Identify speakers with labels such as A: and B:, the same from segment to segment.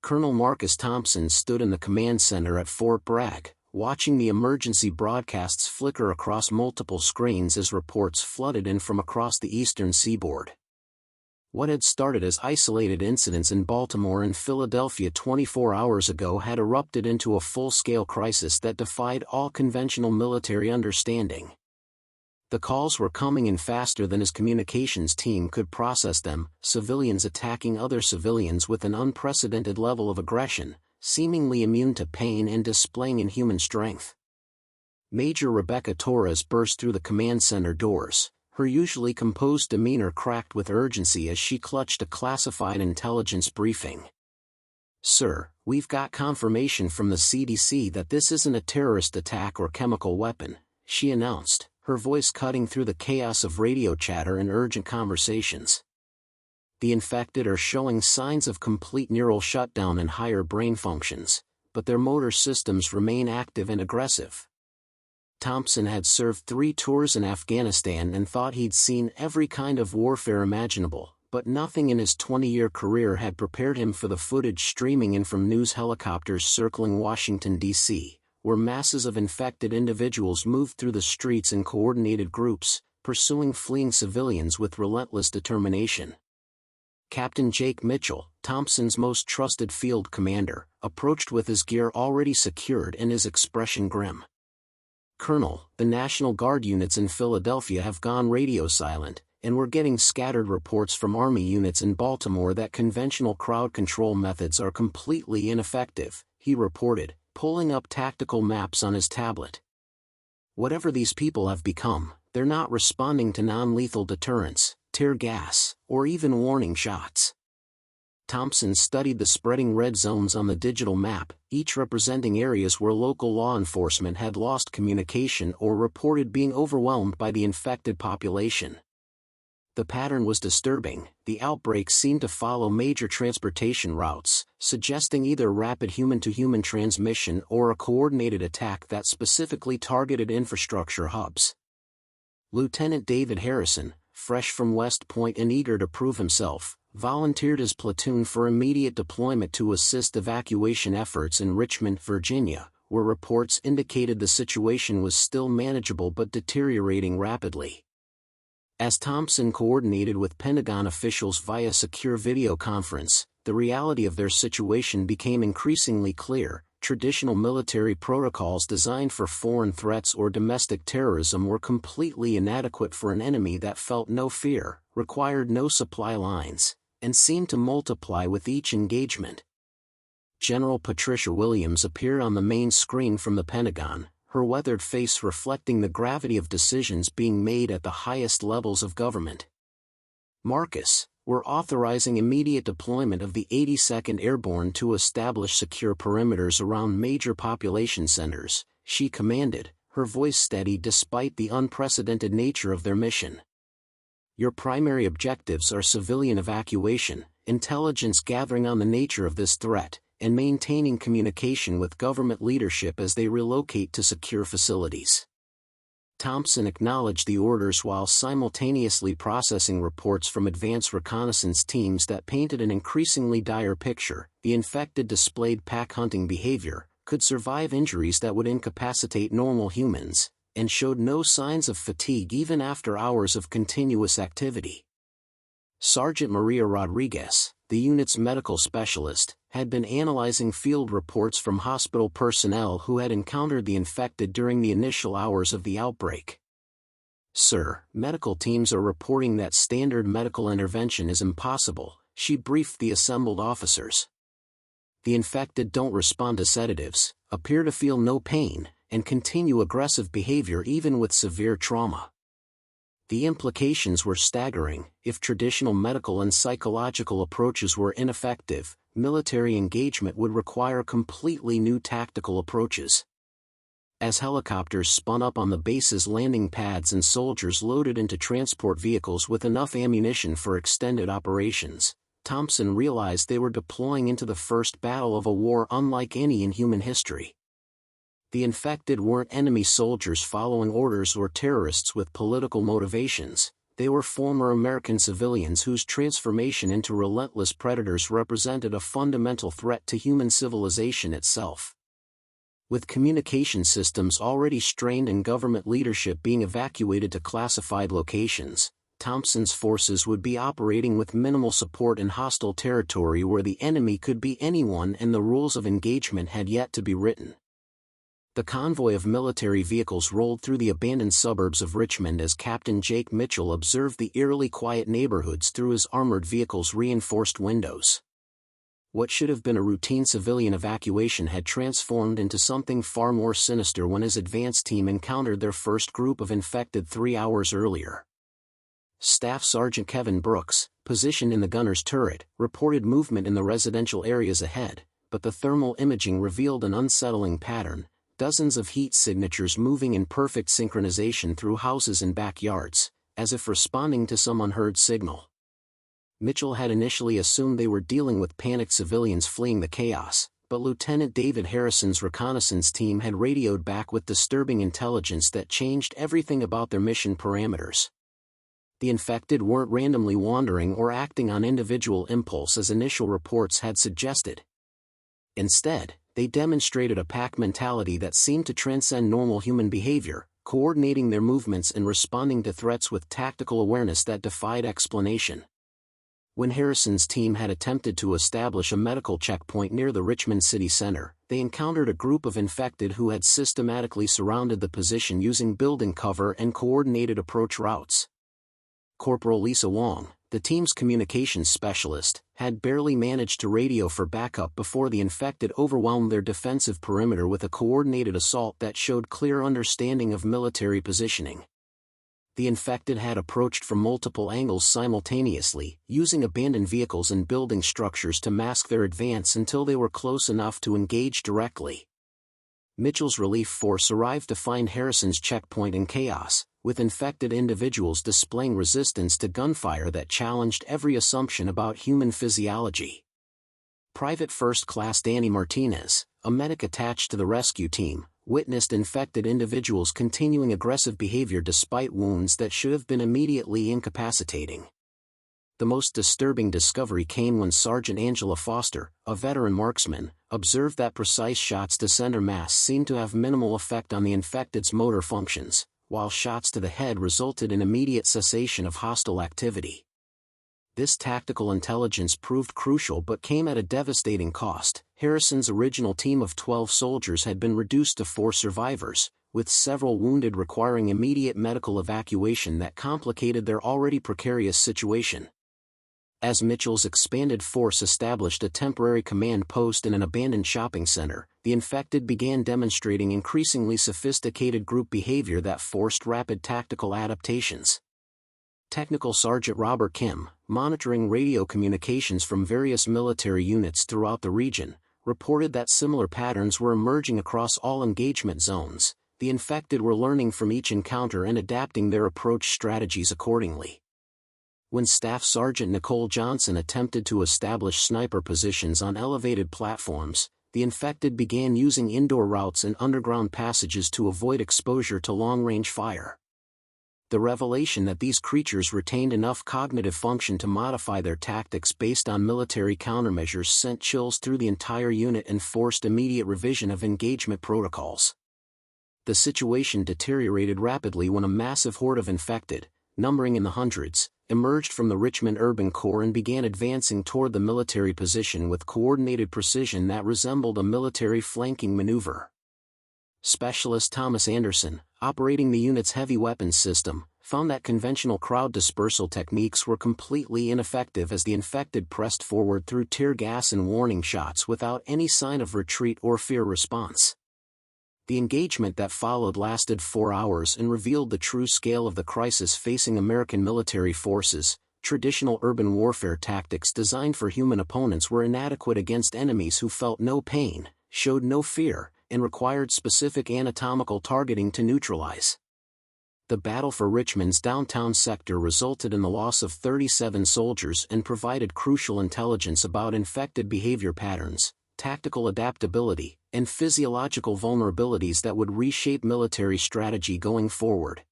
A: Colonel Marcus Thompson stood in the command center at Fort Bragg, watching the emergency broadcasts flicker across multiple screens as reports flooded in from across the eastern seaboard. What had started as isolated incidents in Baltimore and Philadelphia 24 hours ago had erupted into a full-scale crisis that defied all conventional military understanding. The calls were coming in faster than his communications team could process them, civilians attacking other civilians with an unprecedented level of aggression, seemingly immune to pain and displaying inhuman strength. Major Rebecca Torres burst through the command center doors, her usually composed demeanor cracked with urgency as she clutched a classified intelligence briefing. "Sir, we've got confirmation from the CDC that this isn't a terrorist attack or chemical weapon," she announced, her voice cutting through the chaos of radio chatter and urgent conversations. "The infected are showing signs of complete neural shutdown and higher brain functions, but their motor systems remain active and aggressive." Thompson had served 3 tours in Afghanistan and thought he'd seen every kind of warfare imaginable, but nothing in his 20-year career had prepared him for the footage streaming in from news helicopters circling Washington, D.C., where masses of infected individuals moved through the streets in coordinated groups, pursuing fleeing civilians with relentless determination. Captain Jake Mitchell, Thompson's most trusted field commander, approached with his gear already secured and his expression grim. "Colonel, the National Guard units in Philadelphia have gone radio silent, and we're getting scattered reports from Army units in Baltimore that conventional crowd control methods are completely ineffective," he reported, pulling up tactical maps on his tablet. "Whatever these people have become, they're not responding to non-lethal deterrence, tear gas, or even warning shots." Thompson studied the spreading red zones on the digital map, each representing areas where local law enforcement had lost communication or reported being overwhelmed by the infected population. The pattern was disturbing. The outbreak seemed to follow major transportation routes, suggesting either rapid human-to-human transmission or a coordinated attack that specifically targeted infrastructure hubs. Lieutenant David Harrison, fresh from West Point and eager to prove himself, volunteered his platoon for immediate deployment to assist evacuation efforts in Richmond, Virginia, where reports indicated the situation was still manageable but deteriorating rapidly. As Thompson coordinated with Pentagon officials via secure video conference, the reality of their situation became increasingly clear. Traditional military protocols designed for foreign threats or domestic terrorism were completely inadequate for an enemy that felt no fear, required no supply lines, and seemed to multiply with each engagement. General Patricia Williams appeared on the main screen from the Pentagon, her weathered face reflecting the gravity of decisions being made at the highest levels of government. "Marcus, we're authorizing immediate deployment of the 82nd Airborne to establish secure perimeters around major population centers," she commanded, her voice steady despite the unprecedented nature of their mission. "Your primary objectives are civilian evacuation, intelligence gathering on the nature of this threat, and maintaining communication with government leadership as they relocate to secure facilities." Thompson acknowledged the orders while simultaneously processing reports from advanced reconnaissance teams that painted an increasingly dire picture. The infected displayed pack-hunting behavior, could survive injuries that would incapacitate normal humans, and showed no signs of fatigue even after hours of continuous activity. Sergeant Maria Rodriguez, the unit's medical specialist, had been analyzing field reports from hospital personnel who had encountered the infected during the initial hours of the outbreak. "Sir, medical teams are reporting that standard medical intervention is impossible," she briefed the assembled officers. "The infected don't respond to sedatives, appear to feel no pain, and continue aggressive behavior even with severe trauma." The implications were staggering. If traditional medical and psychological approaches were ineffective, military engagement would require completely new tactical approaches. As helicopters spun up on the base's landing pads and soldiers loaded into transport vehicles with enough ammunition for extended operations, Thompson realized they were deploying into the first battle of a war unlike any in human history. The infected weren't enemy soldiers following orders or terrorists with political motivations. They were former American civilians whose transformation into relentless predators represented a fundamental threat to human civilization itself. With communication systems already strained and government leadership being evacuated to classified locations, Thompson's forces would be operating with minimal support in hostile territory where the enemy could be anyone and the rules of engagement had yet to be written. The convoy of military vehicles rolled through the abandoned suburbs of Richmond as Captain Jake Mitchell observed the eerily quiet neighborhoods through his armored vehicle's reinforced windows. What should have been a routine civilian evacuation had transformed into something far more sinister when his advance team encountered their first group of infected 3 hours earlier. Staff Sergeant Kevin Brooks, positioned in the gunner's turret, reported movement in the residential areas ahead, but the thermal imaging revealed an unsettling pattern. Dozens of heat signatures moving in perfect synchronization through houses and backyards, as if responding to some unheard signal. Mitchell had initially assumed they were dealing with panicked civilians fleeing the chaos, but Lieutenant David Harrison's reconnaissance team had radioed back with disturbing intelligence that changed everything about their mission parameters. The infected weren't randomly wandering or acting on individual impulse as initial reports had suggested. Instead, they demonstrated a pack mentality that seemed to transcend normal human behavior, coordinating their movements and responding to threats with tactical awareness that defied explanation. When Harrison's team had attempted to establish a medical checkpoint near the Richmond city center, they encountered a group of infected who had systematically surrounded the position using building cover and coordinated approach routes. Corporal Lisa Wong, the team's communications specialist, had barely managed to radio for backup before the infected overwhelmed their defensive perimeter with a coordinated assault that showed clear understanding of military positioning. The infected had approached from multiple angles simultaneously, using abandoned vehicles and building structures to mask their advance until they were close enough to engage directly. Mitchell's relief force arrived to find Harrison's checkpoint in chaos, with infected individuals displaying resistance to gunfire that challenged every assumption about human physiology. Private First Class Danny Martinez, a medic attached to the rescue team, witnessed infected individuals continuing aggressive behavior despite wounds that should have been immediately incapacitating. The most disturbing discovery came when Sergeant Angela Foster, a veteran marksman, observed that precise shots to center mass seemed to have minimal effect on the infected's motor functions, while shots to the head resulted in immediate cessation of hostile activity. This tactical intelligence proved crucial but came at a devastating cost. Harrison's original team of 12 soldiers had been reduced to 4 survivors, with several wounded requiring immediate medical evacuation that complicated their already precarious situation. As Mitchell's expanded force established a temporary command post in an abandoned shopping center, the infected began demonstrating increasingly sophisticated group behavior that forced rapid tactical adaptations. Technical Sergeant Robert Kim, monitoring radio communications from various military units throughout the region, reported that similar patterns were emerging across all engagement zones. The infected were learning from each encounter and adapting their approach strategies accordingly. When Staff Sergeant Nicole Johnson attempted to establish sniper positions on elevated platforms, the infected began using indoor routes and underground passages to avoid exposure to long-range fire. The revelation that these creatures retained enough cognitive function to modify their tactics based on military countermeasures sent chills through the entire unit and forced immediate revision of engagement protocols. The situation deteriorated rapidly when a massive horde of infected, numbering in the hundreds, emerged from the Richmond urban core and began advancing toward the military position with coordinated precision that resembled a military flanking maneuver. Specialist Thomas Anderson, operating the unit's heavy weapons system, found that conventional crowd dispersal techniques were completely ineffective as the infected pressed forward through tear gas and warning shots without any sign of retreat or fear response. The engagement that followed lasted 4 hours and revealed the true scale of the crisis facing American military forces. Traditional urban warfare tactics designed for human opponents were inadequate against enemies who felt no pain, showed no fear, and required specific anatomical targeting to neutralize. The battle for Richmond's downtown sector resulted in the loss of 37 soldiers and provided crucial intelligence about infected behavior patterns, tactical adaptability, and physiological vulnerabilities that would reshape military strategy going forward.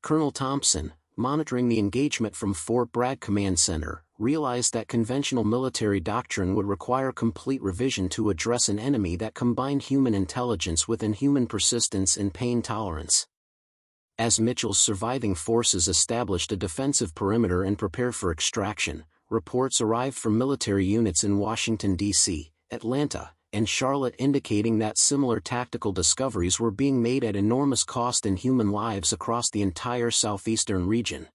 A: Colonel Thompson, monitoring the engagement from Fort Bragg Command Center, realized that conventional military doctrine would require complete revision to address an enemy that combined human intelligence with inhuman persistence and pain tolerance. As Mitchell's surviving forces established a defensive perimeter and prepared for extraction, reports arrived from military units in Washington, D.C., Atlanta, and Charlotte indicating that similar tactical discoveries were being made at enormous cost in human lives across the entire southeastern region.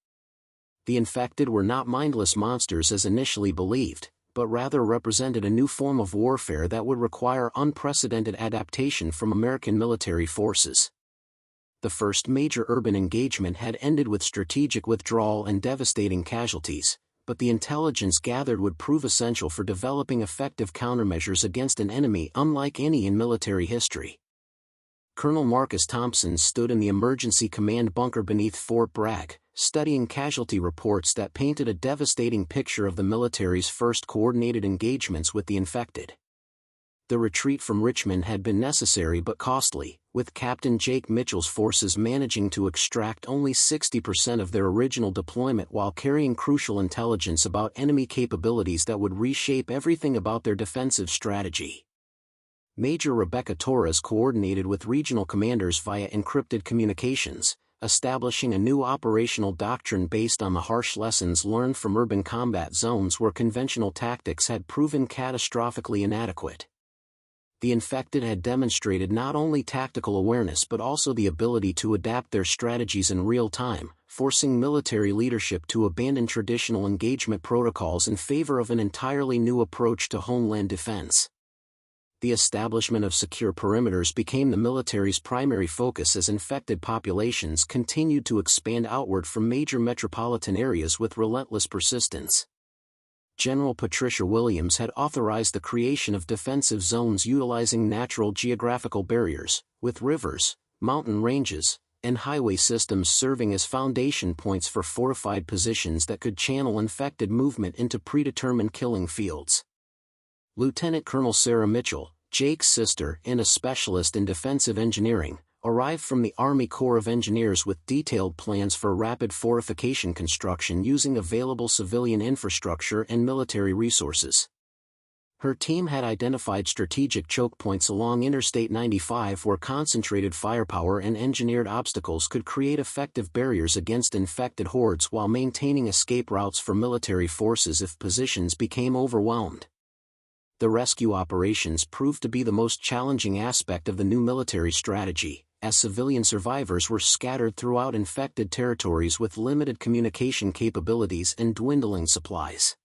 A: The infected were not mindless monsters as initially believed, but rather represented a new form of warfare that would require unprecedented adaptation from American military forces. The first major urban engagement had ended with strategic withdrawal and devastating casualties, but the intelligence gathered would prove essential for developing effective countermeasures against an enemy unlike any in military history. Colonel Marcus Thompson stood in the emergency command bunker beneath Fort Bragg, studying casualty reports that painted a devastating picture of the military's first coordinated engagements with the infected. The retreat from Richmond had been necessary but costly, with Captain Jake Mitchell's forces managing to extract only 60% of their original deployment while carrying crucial intelligence about enemy capabilities that would reshape everything about their defensive strategy. Major Rebecca Torres coordinated with regional commanders via encrypted communications, establishing a new operational doctrine based on the harsh lessons learned from urban combat zones where conventional tactics had proven catastrophically inadequate. The infected had demonstrated not only tactical awareness but also the ability to adapt their strategies in real time, forcing military leadership to abandon traditional engagement protocols in favor of an entirely new approach to homeland defense. The establishment of secure perimeters became the military's primary focus as infected populations continued to expand outward from major metropolitan areas with relentless persistence. General Patricia Williams had authorized the creation of defensive zones utilizing natural geographical barriers, with rivers, mountain ranges, and highway systems serving as foundation points for fortified positions that could channel infected movement into predetermined killing fields. Lieutenant Colonel Sarah Mitchell, Jake's sister and a specialist in defensive engineering, arrived from the Army Corps of Engineers with detailed plans for rapid fortification construction using available civilian infrastructure and military resources. Her team had identified strategic choke points along Interstate 95 where concentrated firepower and engineered obstacles could create effective barriers against infected hordes while maintaining escape routes for military forces if positions became overwhelmed. The rescue operations proved to be the most challenging aspect of the new military strategy, as civilian survivors were scattered throughout infected territories with limited communication capabilities and dwindling supplies.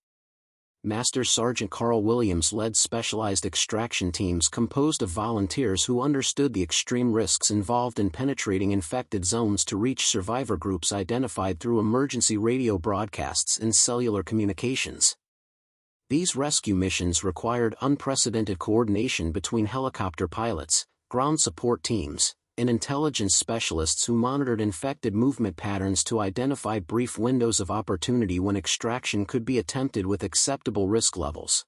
A: Master Sergeant Carl Williams led specialized extraction teams composed of volunteers who understood the extreme risks involved in penetrating infected zones to reach survivor groups identified through emergency radio broadcasts and cellular communications. These rescue missions required unprecedented coordination between helicopter pilots, ground support teams, and intelligence specialists who monitored infected movement patterns to identify brief windows of opportunity when extraction could be attempted with acceptable risk levels.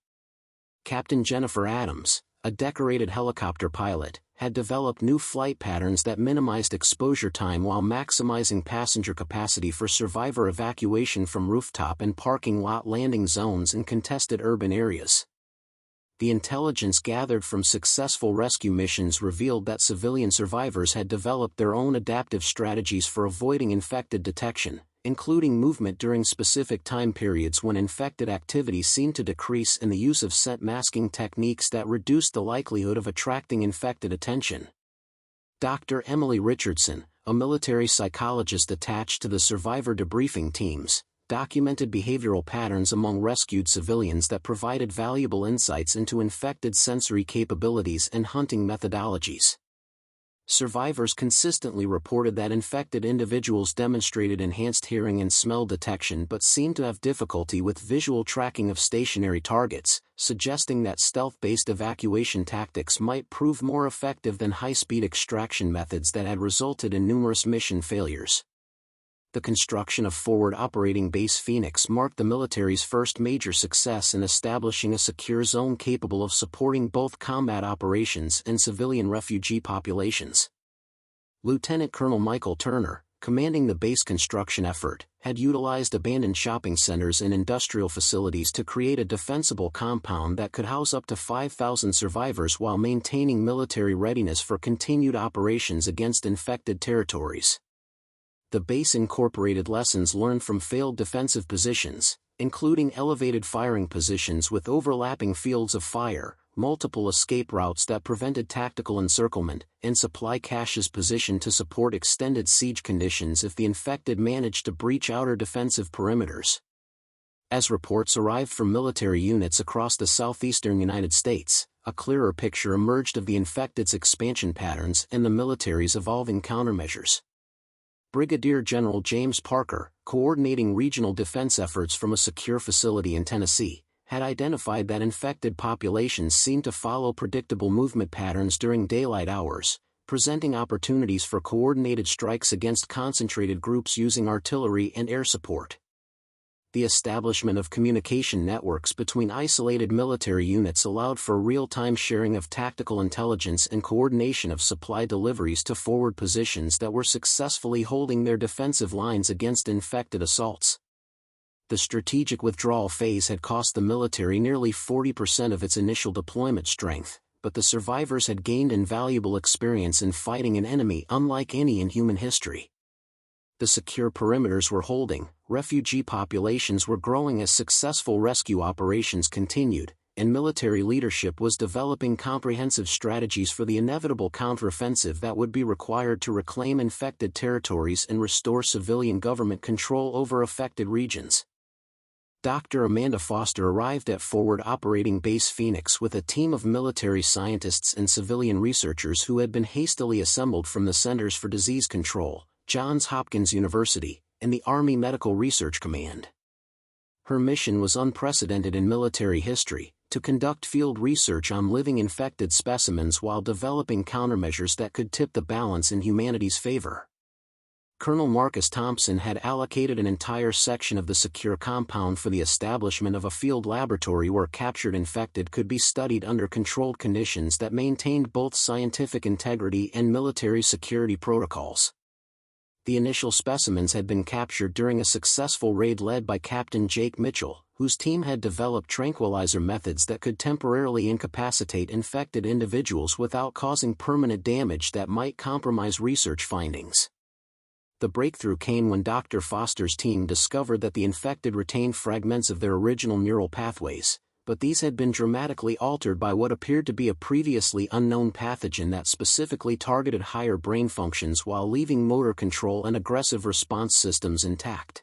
A: Captain Jennifer Adams, a decorated helicopter pilot, had developed new flight patterns that minimized exposure time while maximizing passenger capacity for survivor evacuation from rooftop and parking lot landing zones in contested urban areas. The intelligence gathered from successful rescue missions revealed that civilian survivors had developed their own adaptive strategies for avoiding infected detection, including movement during specific time periods when infected activity seemed to decrease and the use of scent masking techniques that reduced the likelihood of attracting infected attention. Dr. Emily Richardson, a military psychologist attached to the survivor debriefing teams, documented behavioral patterns among rescued civilians that provided valuable insights into infected sensory capabilities and hunting methodologies. Survivors consistently reported that infected individuals demonstrated enhanced hearing and smell detection but seemed to have difficulty with visual tracking of stationary targets, suggesting that stealth-based evacuation tactics might prove more effective than high-speed extraction methods that had resulted in numerous mission failures. The construction of Forward Operating Base Phoenix marked the military's first major success in establishing a secure zone capable of supporting both combat operations and civilian refugee populations. Lieutenant Colonel Michael Turner, commanding the base construction effort, had utilized abandoned shopping centers and industrial facilities to create a defensible compound that could house up to 5,000 survivors while maintaining military readiness for continued operations against infected territories. The base incorporated lessons learned from failed defensive positions, including elevated firing positions with overlapping fields of fire, multiple escape routes that prevented tactical encirclement, and supply caches positioned to support extended siege conditions if the infected managed to breach outer defensive perimeters. As reports arrived from military units across the southeastern United States, a clearer picture emerged of the infected's expansion patterns and the military's evolving countermeasures. Brigadier General James Parker, coordinating regional defense efforts from a secure facility in Tennessee, had identified that infected populations seemed to follow predictable movement patterns during daylight hours, presenting opportunities for coordinated strikes against concentrated groups using artillery and air support. The establishment of communication networks between isolated military units allowed for real-time sharing of tactical intelligence and coordination of supply deliveries to forward positions that were successfully holding their defensive lines against infected assaults. The strategic withdrawal phase had cost the military nearly 40% of its initial deployment strength, but the survivors had gained invaluable experience in fighting an enemy unlike any in human history. The secure perimeters were holding, refugee populations were growing as successful rescue operations continued, and military leadership was developing comprehensive strategies for the inevitable counteroffensive that would be required to reclaim infected territories and restore civilian government control over affected regions. Dr. Amanda Foster arrived at Forward Operating Base Phoenix with a team of military scientists and civilian researchers who had been hastily assembled from the Centers for Disease Control, Johns Hopkins University, and the Army Medical Research Command. Her mission was unprecedented in military history, to conduct field research on living infected specimens while developing countermeasures that could tip the balance in humanity's favor. Colonel Marcus Thompson had allocated an entire section of the secure compound for the establishment of a field laboratory where captured infected could be studied under controlled conditions that maintained both scientific integrity and military security protocols. The initial specimens had been captured during a successful raid led by Captain Jake Mitchell, whose team had developed tranquilizer methods that could temporarily incapacitate infected individuals without causing permanent damage that might compromise research findings. The breakthrough came when Dr. Foster's team discovered that the infected retained fragments of their original neural pathways, but these had been dramatically altered by what appeared to be a previously unknown pathogen that specifically targeted higher brain functions while leaving motor control and aggressive response systems intact.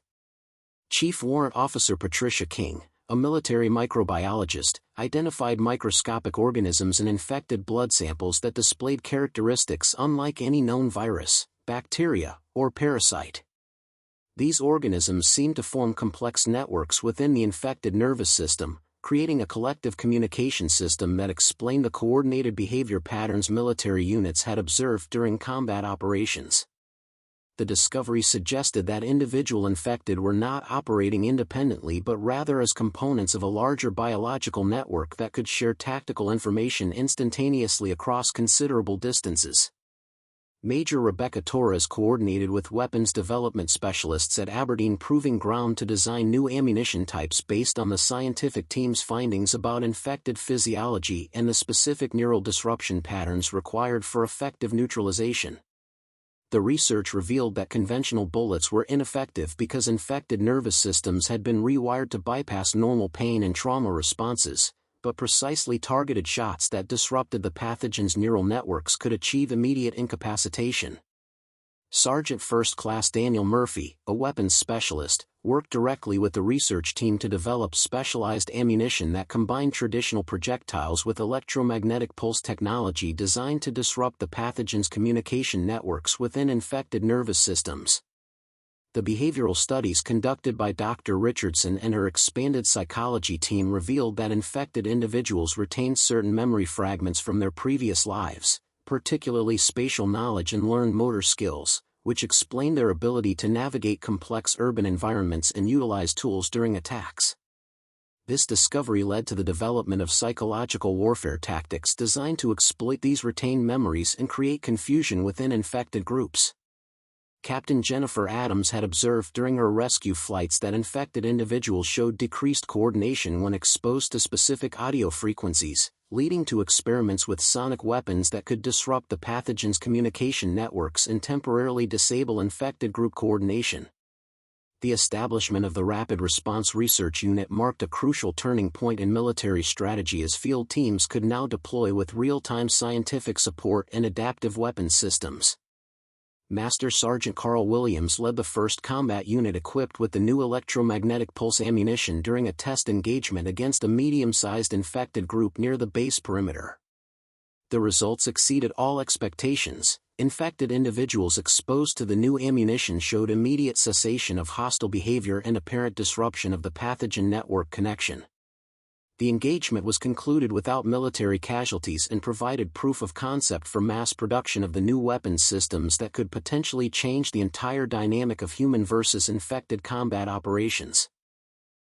A: Chief Warrant Officer Patricia King, a military microbiologist, identified microscopic organisms in infected blood samples that displayed characteristics unlike any known virus, bacteria, or parasite. These organisms seemed to form complex networks within the infected nervous system, creating a collective communication system that explained the coordinated behavior patterns military units had observed during combat operations. The discovery suggested that individual infected were not operating independently but rather as components of a larger biological network that could share tactical information instantaneously across considerable distances. Major Rebecca Torres coordinated with weapons development specialists at Aberdeen Proving Ground to design new ammunition types based on the scientific team's findings about infected physiology and the specific neural disruption patterns required for effective neutralization. The research revealed that conventional bullets were ineffective because infected nervous systems had been rewired to bypass normal pain and trauma responses, but precisely targeted shots that disrupted the pathogen's neural networks could achieve immediate incapacitation. Sergeant First Class Daniel Murphy, a weapons specialist, worked directly with the research team to develop specialized ammunition that combined traditional projectiles with electromagnetic pulse technology designed to disrupt the pathogen's communication networks within infected nervous systems. The behavioral studies conducted by Dr. Richardson and her expanded psychology team revealed that infected individuals retained certain memory fragments from their previous lives, particularly spatial knowledge and learned motor skills, which explained their ability to navigate complex urban environments and utilize tools during attacks. This discovery led to the development of psychological warfare tactics designed to exploit these retained memories and create confusion within infected groups. Captain Jennifer Adams had observed during her rescue flights that infected individuals showed decreased coordination when exposed to specific audio frequencies, leading to experiments with sonic weapons that could disrupt the pathogen's communication networks and temporarily disable infected group coordination. The establishment of the Rapid Response Research Unit marked a crucial turning point in military strategy as field teams could now deploy with real-time scientific support and adaptive weapons systems. Master Sergeant Carl Williams led the 1st Combat Unit equipped with the new electromagnetic pulse ammunition during a test engagement against a medium-sized infected group near the base perimeter. The results exceeded all expectations. Infected individuals exposed to the new ammunition showed immediate cessation of hostile behavior and apparent disruption of the pathogen network connection. The engagement was concluded without military casualties and provided proof of concept for mass production of the new weapons systems that could potentially change the entire dynamic of human versus infected combat operations.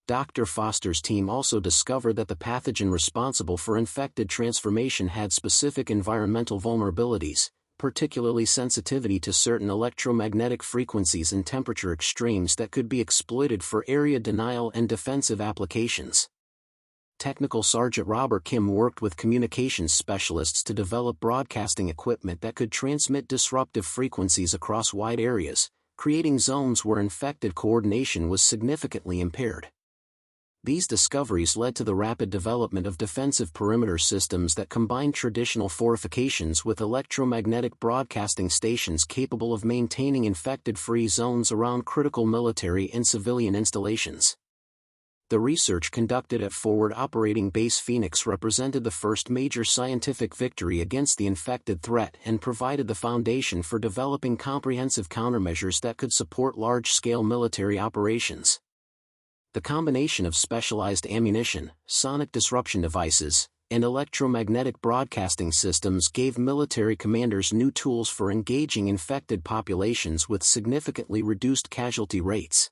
A: Dr. Foster's team also discovered that the pathogen responsible for infected transformation had specific environmental vulnerabilities, particularly sensitivity to certain electromagnetic frequencies and temperature extremes that could be exploited for area denial and defensive applications. Technical Sergeant Robert Kim worked with communications specialists to develop broadcasting equipment that could transmit disruptive frequencies across wide areas, creating zones where infected coordination was significantly impaired. These discoveries led to the rapid development of defensive perimeter systems that combined traditional fortifications with electromagnetic broadcasting stations capable of maintaining infected-free zones around critical military and civilian installations. The research conducted at Forward Operating Base Phoenix represented the first major scientific victory against the infected threat and provided the foundation for developing comprehensive countermeasures that could support large-scale military operations. The combination of specialized ammunition, sonic disruption devices, and electromagnetic broadcasting systems gave military commanders new tools for engaging infected populations with significantly reduced casualty rates.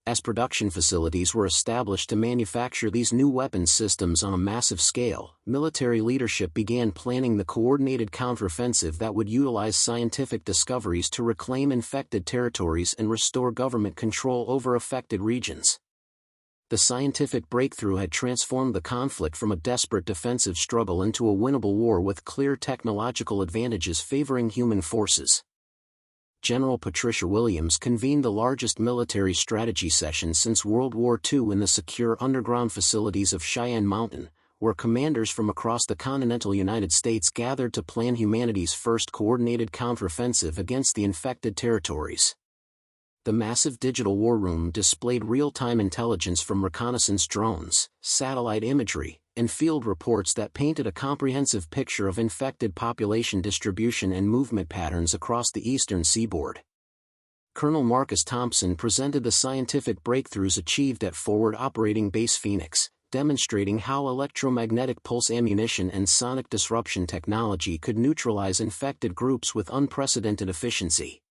A: As production facilities were established to manufacture these new weapons systems on a massive scale, military leadership began planning the coordinated counteroffensive that would utilize scientific discoveries to reclaim infected territories and restore government control over affected regions. The scientific breakthrough had transformed the conflict from a desperate defensive struggle into a winnable war with clear technological advantages favoring human forces. General Patricia Williams convened the largest military strategy session since World War II in the secure underground facilities of Cheyenne Mountain, where commanders from across the continental United States gathered to plan humanity's first coordinated counteroffensive against the infected territories. The massive digital war room displayed real-time intelligence from reconnaissance drones, satellite imagery, and field reports that painted a comprehensive picture of infected population distribution and movement patterns across the eastern seaboard. Colonel Marcus Thompson presented the scientific breakthroughs achieved at Forward Operating Base Phoenix, demonstrating how electromagnetic pulse ammunition and sonic disruption technology could neutralize infected groups with unprecedented efficiency.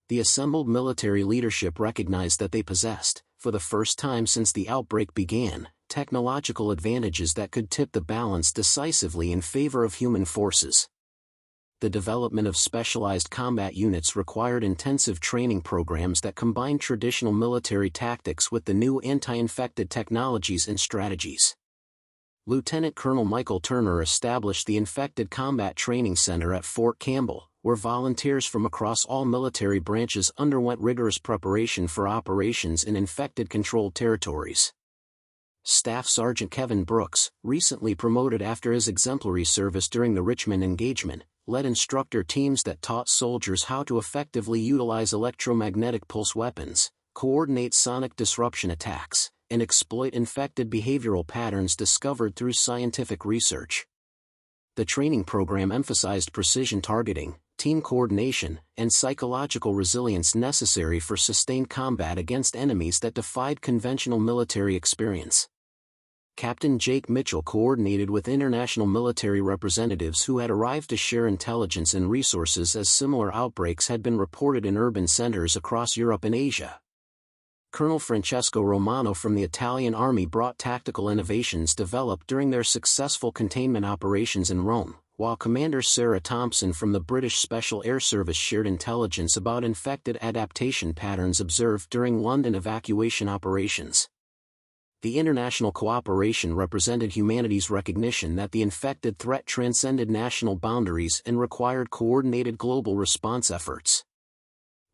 A: The assembled military leadership recognized that they possessed, for the first time since the outbreak began, technological advantages that could tip the balance decisively in favor of human forces. The development of specialized combat units required intensive training programs that combined traditional military tactics with the new anti-infected technologies and strategies. Lieutenant Colonel Michael Turner established the Infected Combat Training Center at Fort Campbell, where volunteers from across all military branches underwent rigorous preparation for operations in infected-controlled territories. Staff Sergeant Kevin Brooks, recently promoted after his exemplary service during the Richmond engagement, led instructor teams that taught soldiers how to effectively utilize electromagnetic pulse weapons, coordinate sonic disruption attacks, and exploit infected behavioral patterns discovered through scientific research. The training program emphasized precision targeting, team coordination, and psychological resilience necessary for sustained combat against enemies that defied conventional military experience. Captain Jake Mitchell coordinated with international military representatives who had arrived to share intelligence and resources as similar outbreaks had been reported in urban centers across Europe and Asia. Colonel Francesco Romano from the Italian Army brought tactical innovations developed during their successful containment operations in Rome, while Commander Sarah Thompson from the British Special Air Service shared intelligence about infected adaptation patterns observed during London evacuation operations. The international cooperation represented humanity's recognition that the infected threat transcended national boundaries and required coordinated global response efforts.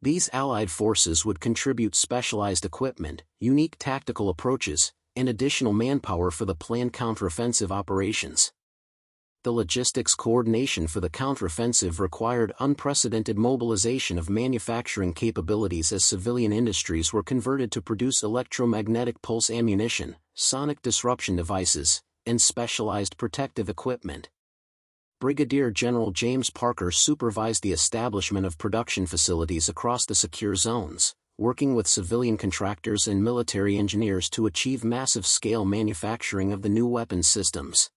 A: These allied forces would contribute specialized equipment, unique tactical approaches, and additional manpower for the planned counteroffensive operations. The logistics coordination for the counteroffensive required unprecedented mobilization of manufacturing capabilities as civilian industries were converted to produce electromagnetic pulse ammunition, sonic disruption devices, and specialized protective equipment. Brigadier General James Parker supervised the establishment of production facilities across the secure zones, working with civilian contractors and military engineers to achieve massive-scale manufacturing of the new weapons systems.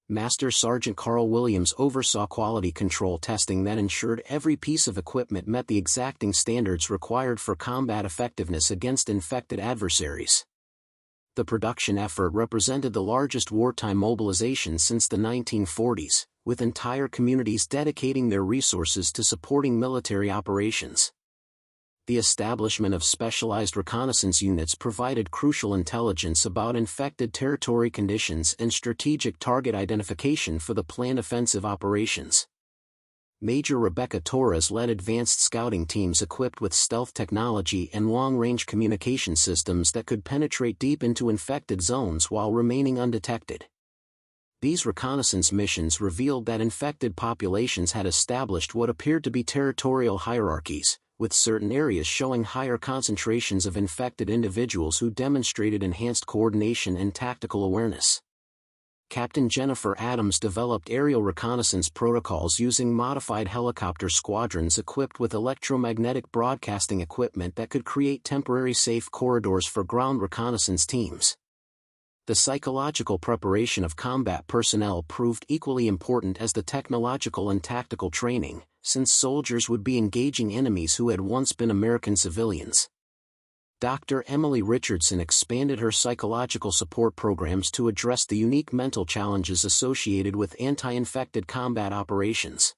A: Master Sergeant Carl Williams oversaw quality control testing that ensured every piece of equipment met the exacting standards required for combat effectiveness against infected adversaries. The production effort represented the largest wartime mobilization since the 1940s, with entire communities dedicating their resources to supporting military operations. The establishment of specialized reconnaissance units provided crucial intelligence about infected territory conditions and strategic target identification for the planned offensive operations. Major Rebecca Torres led advanced scouting teams equipped with stealth technology and long-range communication systems that could penetrate deep into infected zones while remaining undetected. These reconnaissance missions revealed that infected populations had established what appeared to be territorial hierarchies, with certain areas showing higher concentrations of infected individuals who demonstrated enhanced coordination and tactical awareness. Captain Jennifer Adams developed aerial reconnaissance protocols using modified helicopter squadrons equipped with electromagnetic broadcasting equipment that could create temporary safe corridors for ground reconnaissance teams. The psychological preparation of combat personnel proved equally important as the technological and tactical training, since soldiers would be engaging enemies who had once been American civilians. Dr. Emily Richardson expanded her psychological support programs to address the unique mental challenges associated with anti-infected combat operations.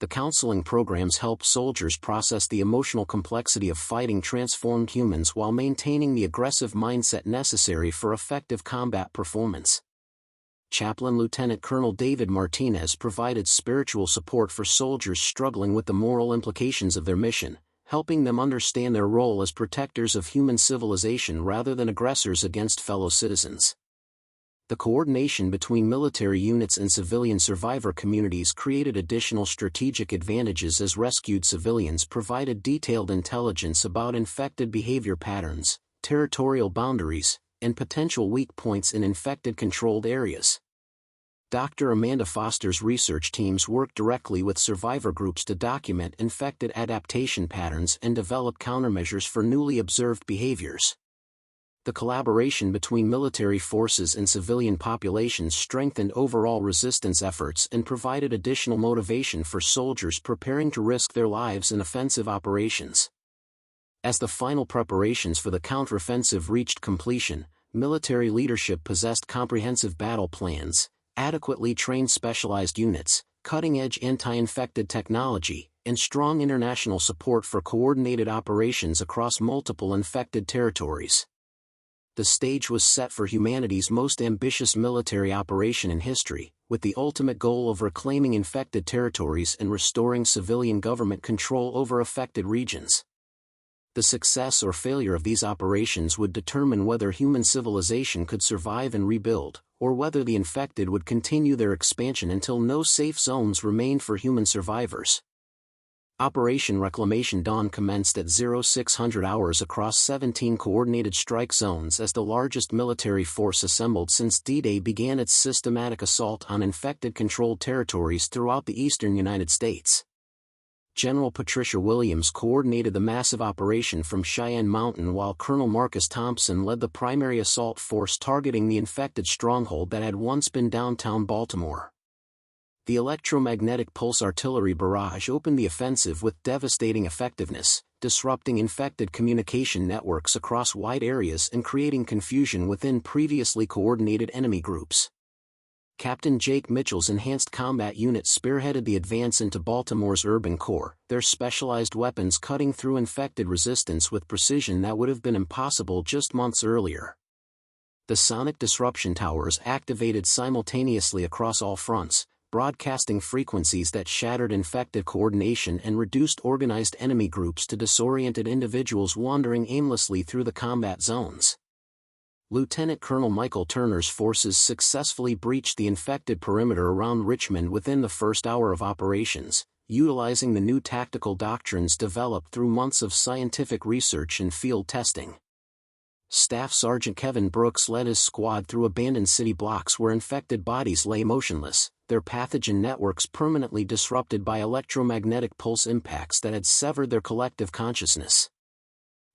A: The counseling programs help soldiers process the emotional complexity of fighting transformed humans while maintaining the aggressive mindset necessary for effective combat performance. Chaplain Lieutenant Colonel David Martinez provided spiritual support for soldiers struggling with the moral implications of their mission, helping them understand their role as protectors of human civilization rather than aggressors against fellow citizens. The coordination between military units and civilian survivor communities created additional strategic advantages as rescued civilians provided detailed intelligence about infected behavior patterns, territorial boundaries, and potential weak points in infected controlled areas. Dr. Amanda Foster's research teams worked directly with survivor groups to document infected adaptation patterns and develop countermeasures for newly observed behaviors. The collaboration between military forces and civilian populations strengthened overall resistance efforts and provided additional motivation for soldiers preparing to risk their lives in offensive operations. As the final preparations for the counteroffensive reached completion, military leadership possessed comprehensive battle plans, adequately trained specialized units, cutting-edge anti-infected technology, and strong international support for coordinated operations across multiple infected territories. The stage was set for humanity's most ambitious military operation in history, with the ultimate goal of reclaiming infected territories and restoring civilian government control over affected regions. The success or failure of these operations would determine whether human civilization could survive and rebuild, or whether the infected would continue their expansion until no safe zones remained for human survivors. Operation Reclamation Dawn commenced at 0600 hours across 17 coordinated strike zones as the largest military force assembled since D-Day began its systematic assault on infected controlled territories throughout the eastern United States. General Patricia Williams coordinated the massive operation from Cheyenne Mountain while Colonel Marcus Thompson led the primary assault force targeting the infected stronghold that had once been downtown Baltimore. The electromagnetic pulse artillery barrage opened the offensive with devastating effectiveness, disrupting infected communication networks across wide areas and creating confusion within previously coordinated enemy groups. Captain Jake Mitchell's Enhanced Combat Unit spearheaded the advance into Baltimore's urban core, their specialized weapons cutting through infected resistance with precision that would have been impossible just months earlier. The sonic disruption towers activated simultaneously across all fronts, broadcasting frequencies that shattered infected coordination and reduced organized enemy groups to disoriented individuals wandering aimlessly through the combat zones. Lieutenant Colonel Michael Turner's forces successfully breached the infected perimeter around Richmond within the first hour of operations, utilizing the new tactical doctrines developed through months of scientific research and field testing. Staff Sergeant Kevin Brooks led his squad through abandoned city blocks where infected bodies lay motionless, their pathogen networks permanently disrupted by electromagnetic pulse impacts that had severed their collective consciousness.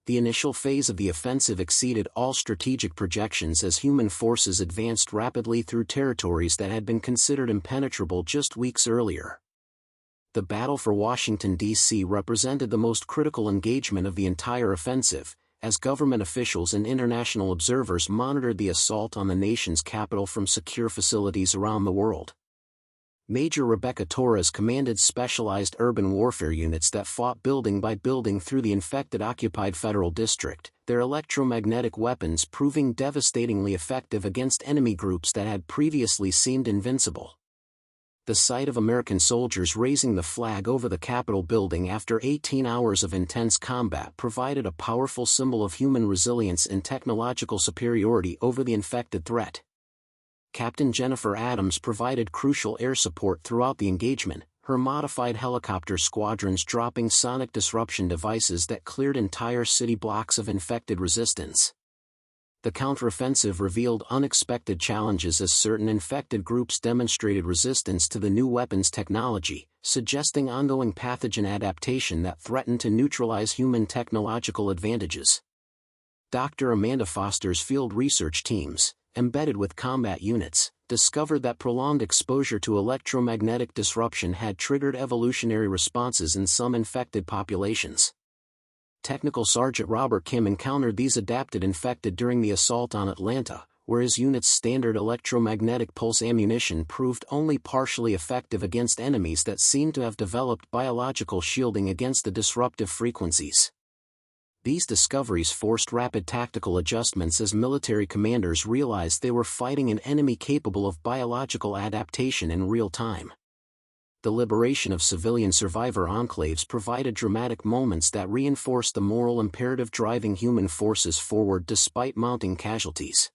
A: The initial phase of the offensive exceeded all strategic projections as human forces advanced rapidly through territories that had been considered impenetrable just weeks earlier. The battle for Washington, D.C. represented the most critical engagement of the entire offensive, as government officials and international observers monitored the assault on the nation's capital from secure facilities around the world. Major Rebecca Torres commanded specialized urban warfare units that fought building by building through the infected occupied federal district, their electromagnetic weapons proving devastatingly effective against enemy groups that had previously seemed invincible. The sight of American soldiers raising the flag over the Capitol building after 18 hours of intense combat provided a powerful symbol of human resilience and technological superiority over the infected threat. Captain Jennifer Adams provided crucial air support throughout the engagement, her modified helicopter squadrons dropping sonic disruption devices that cleared entire city blocks of infected resistance. The counteroffensive revealed unexpected challenges as certain infected groups demonstrated resistance to the new weapons technology, suggesting ongoing pathogen adaptation that threatened to neutralize human technological advantages. Dr. Amanda Foster's field research teams, embedded with combat units, discovered that prolonged exposure to electromagnetic disruption had triggered evolutionary responses in some infected populations. Technical Sergeant Robert Kim encountered these adapted infected during the assault on Atlanta, where his unit's standard electromagnetic pulse ammunition proved only partially effective against enemies that seemed to have developed biological shielding against the disruptive frequencies. These discoveries forced rapid tactical adjustments as military commanders realized they were fighting an enemy capable of biological adaptation in real time. The liberation of civilian survivor enclaves provided dramatic moments that reinforced the moral imperative driving human forces forward despite mounting casualties.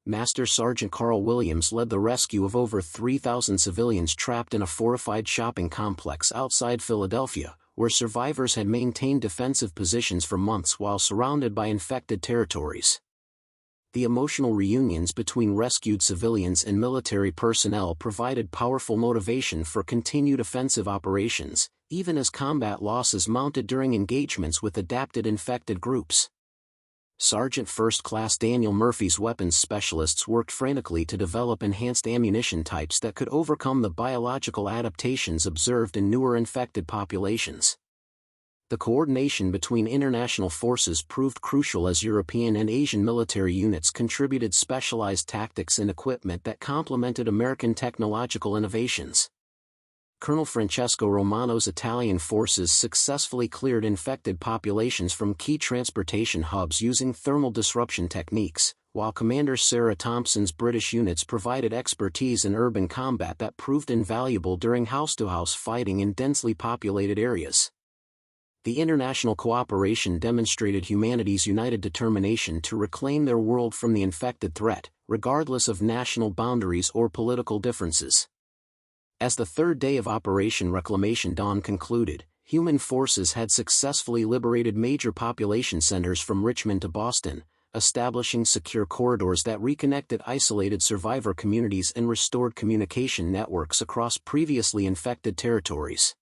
A: Master Sergeant Carl Williams led the rescue of over 3,000 civilians trapped in a fortified shopping complex outside Philadelphia, where survivors had maintained defensive positions for months while surrounded by infected territories. The emotional reunions between rescued civilians and military personnel provided powerful motivation for continued offensive operations, even as combat losses mounted during engagements with adapted infected groups. Sergeant First Class Daniel Murphy's weapons specialists worked frantically to develop enhanced ammunition types that could overcome the biological adaptations observed in newer infected populations. The coordination between international forces proved crucial as European and Asian military units contributed specialized tactics and equipment that complemented American technological innovations. Colonel Francesco Romano's Italian forces successfully cleared infected populations from key transportation hubs using thermal disruption techniques, while Commander Sarah Thompson's British units provided expertise in urban combat that proved invaluable during house-to-house fighting in densely populated areas. The international cooperation demonstrated humanity's united determination to reclaim their world from the infected threat, regardless of national boundaries or political differences. As the third day of Operation Reclamation Dawn concluded, human forces had successfully liberated major population centers from Richmond to Boston, establishing secure corridors that reconnected isolated survivor communities and restored communication networks across previously infected territories.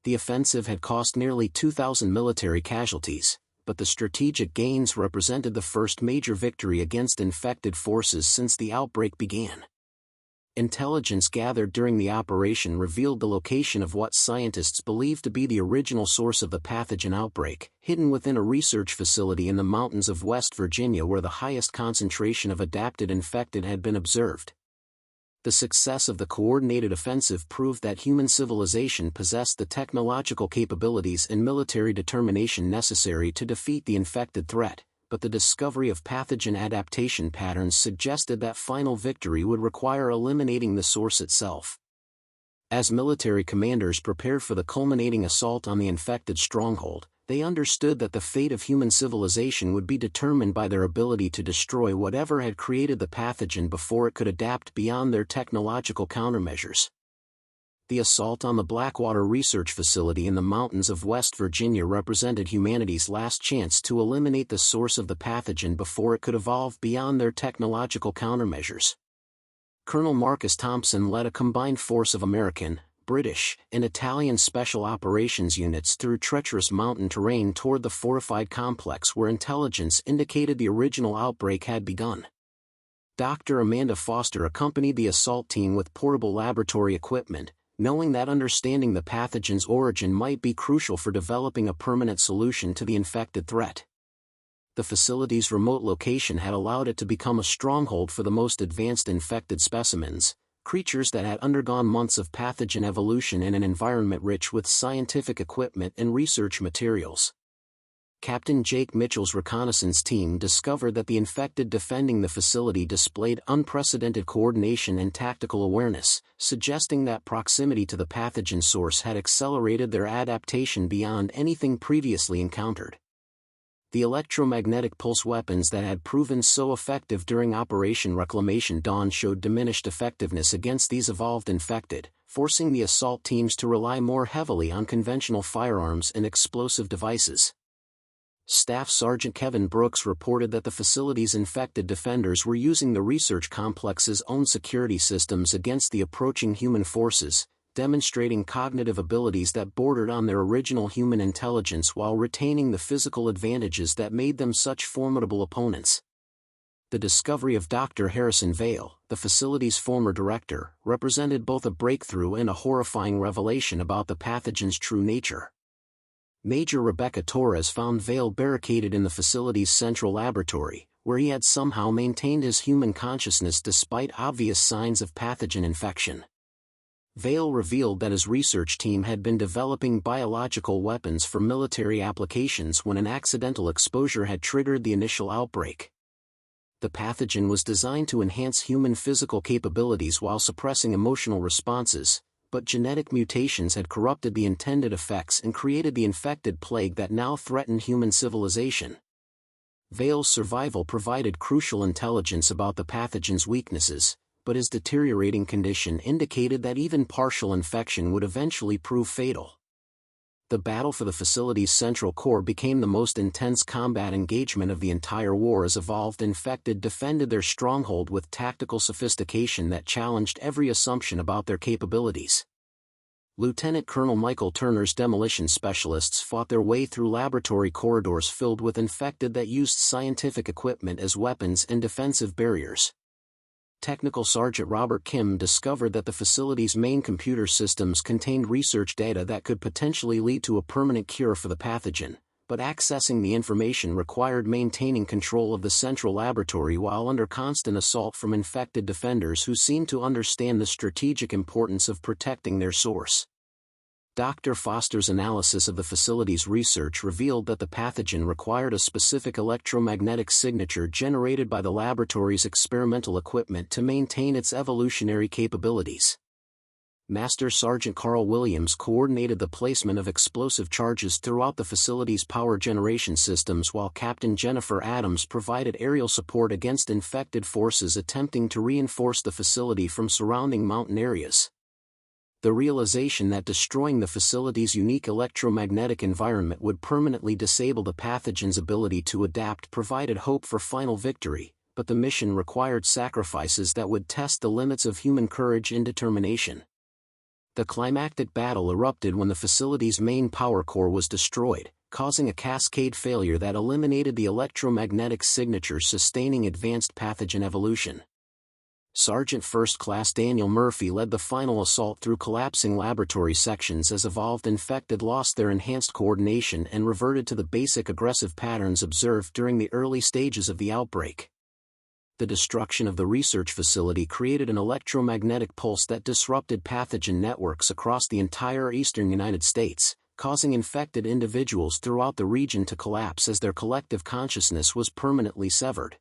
A: The offensive had cost nearly 2,000 military casualties, but the strategic gains represented the first major victory against infected forces since the outbreak began. Intelligence gathered during the operation revealed the location of what scientists believed to be the original source of the pathogen outbreak, hidden within a research facility in the mountains of West Virginia where the highest concentration of adapted infected had been observed. The success of the coordinated offensive proved that human civilization possessed the technological capabilities and military determination necessary to defeat the infected threat, but the discovery of pathogen adaptation patterns suggested that final victory would require eliminating the source itself. As military commanders prepared for the culminating assault on the infected stronghold, they understood that the fate of human civilization would be determined by their ability to destroy whatever had created the pathogen before it could adapt beyond their technological countermeasures. The assault on the Blackwater Research Facility in the mountains of West Virginia represented humanity's last chance to eliminate the source of the pathogen before it could evolve beyond their technological countermeasures. Colonel Marcus Thompson led a combined force of American, British, and Italian special operations units through treacherous mountain terrain toward the fortified complex where intelligence indicated the original outbreak had begun. Dr. Amanda Foster accompanied the assault team with portable laboratory equipment, knowing that understanding the pathogen's origin might be crucial for developing a permanent solution to the infected threat. The facility's remote location had allowed it to become a stronghold for the most advanced infected specimens, creatures that had undergone months of pathogen evolution in an environment rich with scientific equipment and research materials. Captain Jake Mitchell's reconnaissance team discovered that the infected defending the facility displayed unprecedented coordination and tactical awareness, suggesting that proximity to the pathogen source had accelerated their adaptation beyond anything previously encountered. The electromagnetic pulse weapons that had proven so effective during Operation Reclamation Dawn showed diminished effectiveness against these evolved infected, forcing the assault teams to rely more heavily on conventional firearms and explosive devices. Staff Sergeant Kevin Brooks reported that the facility's infected defenders were using the research complex's own security systems against the approaching human forces, demonstrating cognitive abilities that bordered on their original human intelligence while retaining the physical advantages that made them such formidable opponents. The discovery of Dr. Harrison Vale, the facility's former director, represented both a breakthrough and a horrifying revelation about the pathogen's true nature. Major Rebecca Torres found Vale barricaded in the facility's central laboratory, where he had somehow maintained his human consciousness despite obvious signs of pathogen infection. Vale revealed that his research team had been developing biological weapons for military applications when an accidental exposure had triggered the initial outbreak. The pathogen was designed to enhance human physical capabilities while suppressing emotional responses, but genetic mutations had corrupted the intended effects and created the infected plague that now threatened human civilization. Vale's survival provided crucial intelligence about the pathogen's weaknesses, but his deteriorating condition indicated that even partial infection would eventually prove fatal. The battle for the facility's central core became the most intense combat engagement of the entire war as evolved infected defended their stronghold with tactical sophistication that challenged every assumption about their capabilities. Lieutenant Colonel Michael Turner's demolition specialists fought their way through laboratory corridors filled with infected that used scientific equipment as weapons and defensive barriers. Technical Sergeant Robert Kim discovered that the facility's main computer systems contained research data that could potentially lead to a permanent cure for the pathogen, but accessing the information required maintaining control of the central laboratory while under constant assault from infected defenders who seemed to understand the strategic importance of protecting their source. Dr. Foster's analysis of the facility's research revealed that the pathogen required a specific electromagnetic signature generated by the laboratory's experimental equipment to maintain its evolutionary capabilities. Master Sergeant Carl Williams coordinated the placement of explosive charges throughout the facility's power generation systems while Captain Jennifer Adams provided aerial support against infected forces attempting to reinforce the facility from surrounding mountain areas. The realization that destroying the facility's unique electromagnetic environment would permanently disable the pathogen's ability to adapt provided hope for final victory, but the mission required sacrifices that would test the limits of human courage and determination. The climactic battle erupted when the facility's main power core was destroyed, causing a cascade failure that eliminated the electromagnetic signature sustaining advanced pathogen evolution. Sergeant First Class Daniel Murphy led the final assault through collapsing laboratory sections as evolved infected lost their enhanced coordination and reverted to the basic aggressive patterns observed during the early stages of the outbreak. The destruction of the research facility created an electromagnetic pulse that disrupted pathogen networks across the entire eastern United States, causing infected individuals throughout the region to collapse as their collective consciousness was permanently severed.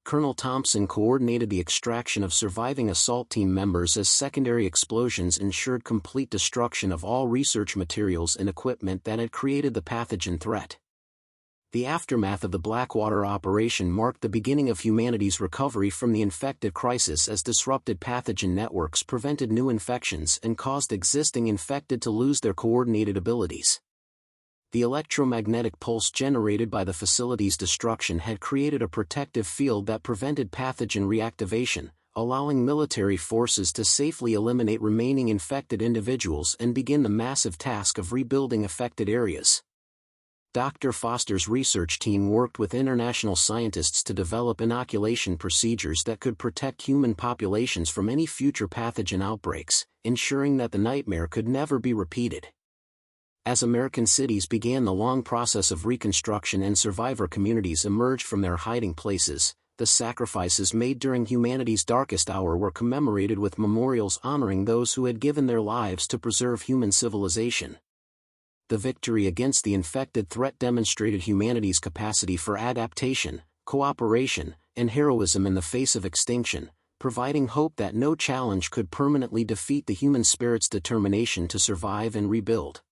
A: Colonel Thompson coordinated the extraction of surviving assault team members as secondary explosions ensured complete destruction of all research materials and equipment that had created the pathogen threat. The aftermath of the Blackwater operation marked the beginning of humanity's recovery from the infected crisis as disrupted pathogen networks prevented new infections and caused existing infected to lose their coordinated abilities. The electromagnetic pulse generated by the facility's destruction had created a protective field that prevented pathogen reactivation, allowing military forces to safely eliminate remaining infected individuals and begin the massive task of rebuilding affected areas. Dr. Foster's research team worked with international scientists to develop inoculation procedures that could protect human populations from any future pathogen outbreaks, ensuring that the nightmare could never be repeated. As American cities began the long process of reconstruction and survivor communities emerged from their hiding places, the sacrifices made during humanity's darkest hour were commemorated with memorials honoring those who had given their lives to preserve human civilization. The victory against the infected threat demonstrated humanity's capacity for adaptation, cooperation, and heroism in the face of extinction, providing hope that no challenge could permanently defeat the human spirit's determination to survive and rebuild.